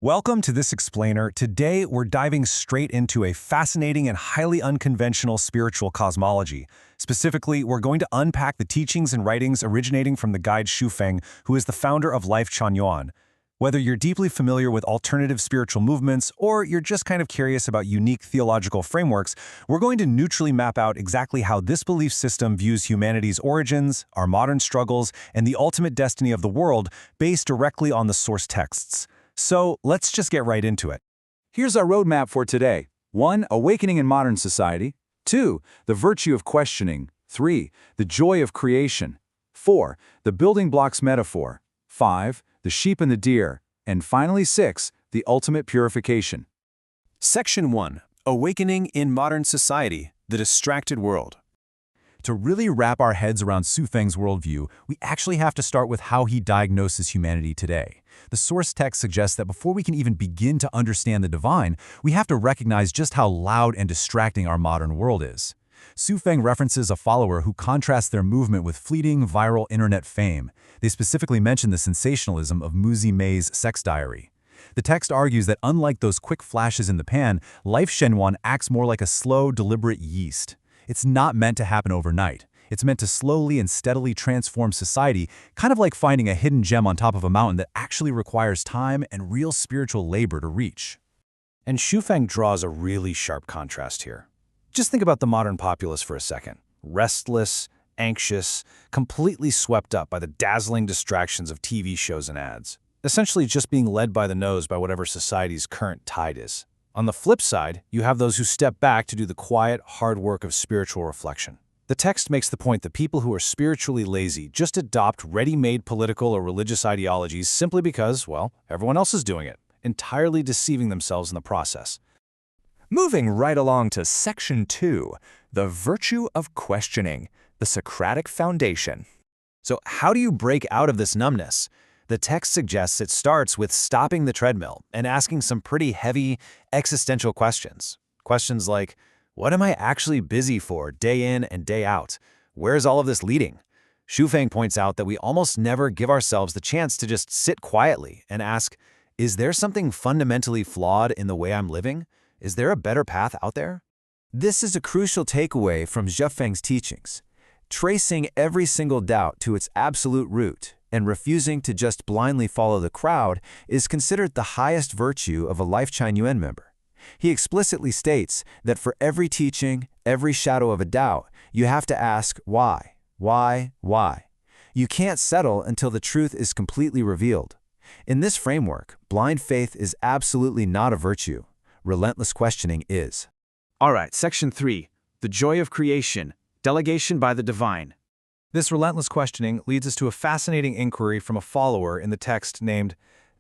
Welcome to this explainer. Today, we're diving straight into a fascinating and highly unconventional spiritual cosmology. Specifically, we're going to unpack the teachings and writings originating from the guide Shufeng, who is the founder of Lifechanyuan. Whether you're deeply familiar with alternative spiritual movements or you're just kind of curious about unique theological frameworks, we're going to neutrally map out exactly how this belief system views humanity's origins, our modern struggles, and the ultimate destiny of the world based directly on the source texts. So let's just get right into it. Here's our roadmap for today. 1. Awakening in modern society. 2. The virtue of questioning. 3. The joy of creation. 4. The building blocks metaphor. 5. The sheep and the deer. And finally 6. The ultimate purification. Section 1. Awakening in Modern Society, the Distracted World. To really wrap our heads around Shufeng's worldview, we actually have to start with how he diagnoses humanity today. The source text suggests that before we can even begin to understand the divine, we have to recognize just how loud and distracting our modern world is. Shufeng references a follower who contrasts their movement with fleeting, viral internet fame. They specifically mention the sensationalism of Muzi Mei's sex diary. The text argues that unlike those quick flashes in the pan, Lifechanyuan acts more like a slow, deliberate yeast. It's not meant to happen overnight. It's meant to slowly and steadily transform society, kind of like finding a hidden gem on top of a mountain that actually requires time and real spiritual labor to reach. And Shufeng draws a really sharp contrast here. Just think about the modern populace for a second. Restless, anxious, completely swept up by the dazzling distractions of TV shows and ads. Essentially just being led by the nose by whatever society's current tide is. On the flip side, you have those who step back to do the quiet, hard work of spiritual reflection. The text makes the point that people who are spiritually lazy just adopt ready-made political or religious ideologies simply because, well, everyone else is doing it, entirely deceiving themselves in the process. Moving right along to Section 2, the virtue of questioning, the Socratic foundation. So how do you break out of this numbness? The text suggests it starts with stopping the treadmill and asking some pretty heavy existential questions. Questions like, what am I actually busy for day in and day out? Where's all of this leading? Shufeng points out that we almost never give ourselves the chance to just sit quietly and ask, is there something fundamentally flawed in the way I'm living? Is there a better path out there? This is a crucial takeaway from Shufeng's teachings. Tracing every single doubt to its absolute root and refusing to just blindly follow the crowd is considered the highest virtue of a Lifechanyuan member. He explicitly states that for every teaching, every shadow of a doubt, you have to ask why, why, why. You can't settle until the truth is completely revealed. In this framework, blind faith is absolutely not a virtue. Relentless questioning is. All right, Section 3, the joy of creation, delegation by the divine. This relentless questioning leads us to a fascinating inquiry from a follower in the text named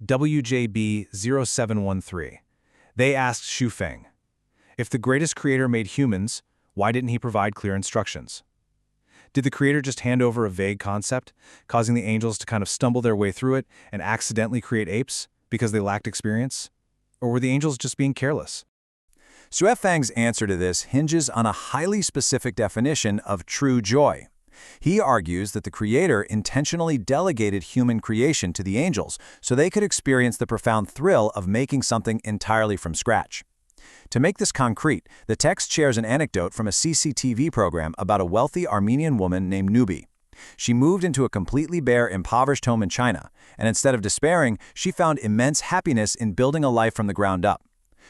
WJB0713. They asked Shufeng, if the greatest creator made humans, why didn't he provide clear instructions? Did the creator just hand over a vague concept, causing the angels to kind of stumble their way through it and accidentally create apes because they lacked experience? Or were the angels just being careless? Shufeng's answer to this hinges on a highly specific definition of true joy. He argues that the Creator intentionally delegated human creation to the angels so they could experience the profound thrill of making something entirely from scratch. To make this concrete, the text shares an anecdote from a CCTV program about a wealthy Armenian woman named Nubi. She moved into a completely bare, impoverished home in China, and instead of despairing, she found immense happiness in building a life from the ground up.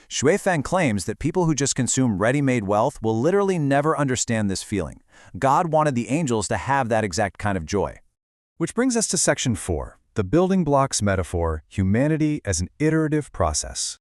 Shufeng claims that people who just consume ready-made wealth will literally never understand this feeling. God wanted the angels to have that exact kind of joy. Which brings us to Section 4, the building blocks metaphor, humanity as an iterative process.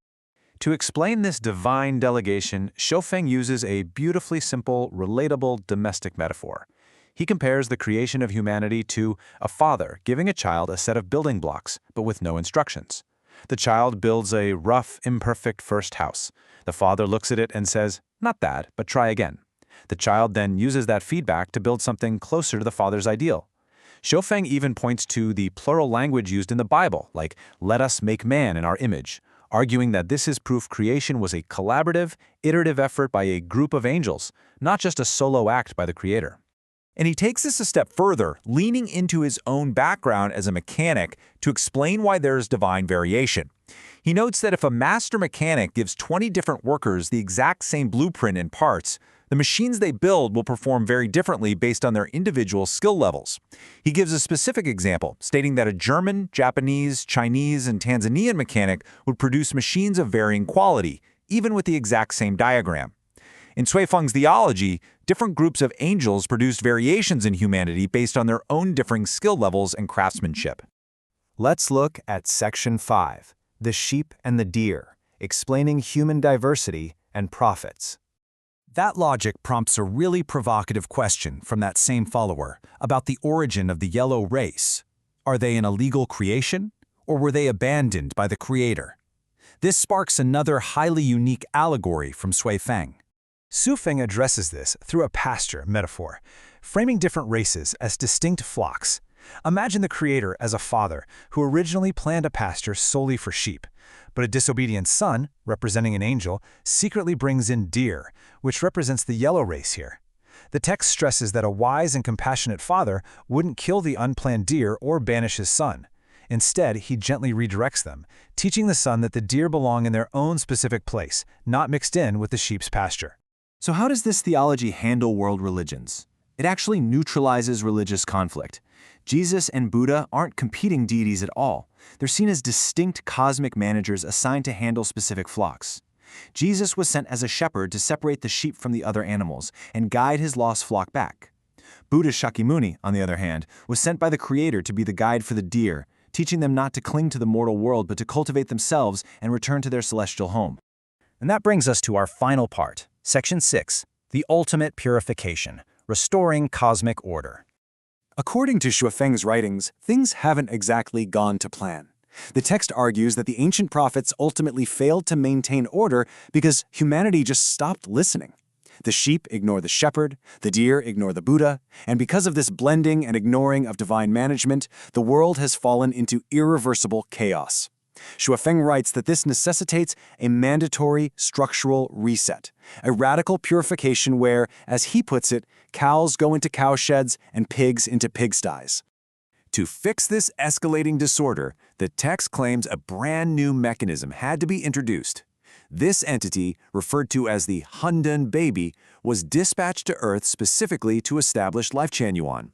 To explain this divine delegation, Shufeng uses a beautifully simple, relatable domestic metaphor. He compares the creation of humanity to a father giving a child a set of building blocks, but with no instructions. The child builds a rough, imperfect first house. The father looks at it and says, not bad, but try again. The child then uses that feedback to build something closer to the father's ideal. Shufeng even points to the plural language used in the Bible, like, let us make man in our image, arguing that this is proof creation was a collaborative, iterative effort by a group of angels, not just a solo act by the Creator. And he takes this a step further, leaning into his own background as a mechanic to explain why there is divine variation. He notes that if a master mechanic gives 20 different workers the exact same blueprint and parts, the machines they build will perform very differently based on their individual skill levels. He gives a specific example, stating that a German, Japanese, Chinese, and Tanzanian mechanic would produce machines of varying quality, even with the exact same diagram. In Sui Feng's theology, different groups of angels produced variations in humanity based on their own differing skill levels and craftsmanship. Let's look at Section 5, the sheep and the deer, explaining human diversity and profits. That logic prompts a really provocative question from that same follower about the origin of the yellow race. Are they an illegal creation, or were they abandoned by the Creator? This sparks another highly unique allegory from Sui Feng. Su Feng addresses this through a pasture metaphor, framing different races as distinct flocks. Imagine the Creator as a father who originally planned a pasture solely for sheep, but a disobedient son, representing an angel, secretly brings in deer, which represents the yellow race here. The text stresses that a wise and compassionate father wouldn't kill the unplanned deer or banish his son. Instead, he gently redirects them, teaching the son that the deer belong in their own specific place, not mixed in with the sheep's pasture. So how does this theology handle world religions? It actually neutralizes religious conflict. Jesus and Buddha aren't competing deities at all. They're seen as distinct cosmic managers assigned to handle specific flocks. Jesus was sent as a shepherd to separate the sheep from the other animals and guide his lost flock back. Buddha Shakyamuni, on the other hand, was sent by the Creator to be the guide for the deer, teaching them not to cling to the mortal world but to cultivate themselves and return to their celestial home. And that brings us to our final part, Section 6, the ultimate purification, restoring cosmic order. According to Sui Feng's writings, things haven't exactly gone to plan. The text argues that the ancient prophets ultimately failed to maintain order because humanity just stopped listening. The sheep ignore the shepherd, the deer ignore the Buddha, and because of this blending and ignoring of divine management, the world has fallen into irreversible chaos. Sui Feng writes that this necessitates a mandatory structural reset, a radical purification where, as he puts it, cows go into cowsheds and pigs into pigsties. To fix this escalating disorder, the text claims a brand new mechanism had to be introduced. This entity, referred to as the Hundan baby, was dispatched to Earth specifically to establish Lifechanyuan.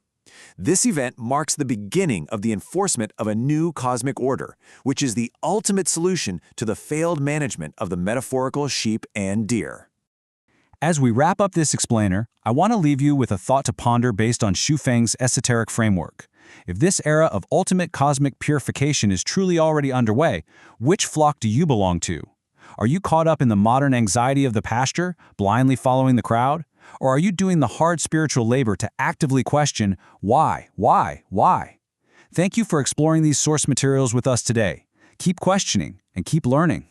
This event marks the beginning of the enforcement of a new cosmic order, which is the ultimate solution to the failed management of the metaphorical sheep and deer. As we wrap up this explainer, I want to leave you with a thought to ponder based on Sui Feng's esoteric framework. If this era of ultimate cosmic purification is truly already underway, which flock do you belong to? Are you caught up in the modern anxiety of the pasture, blindly following the crowd? Or are you doing the hard spiritual labor to actively question why? Thank you for exploring these source materials with us today. Keep questioning and keep learning.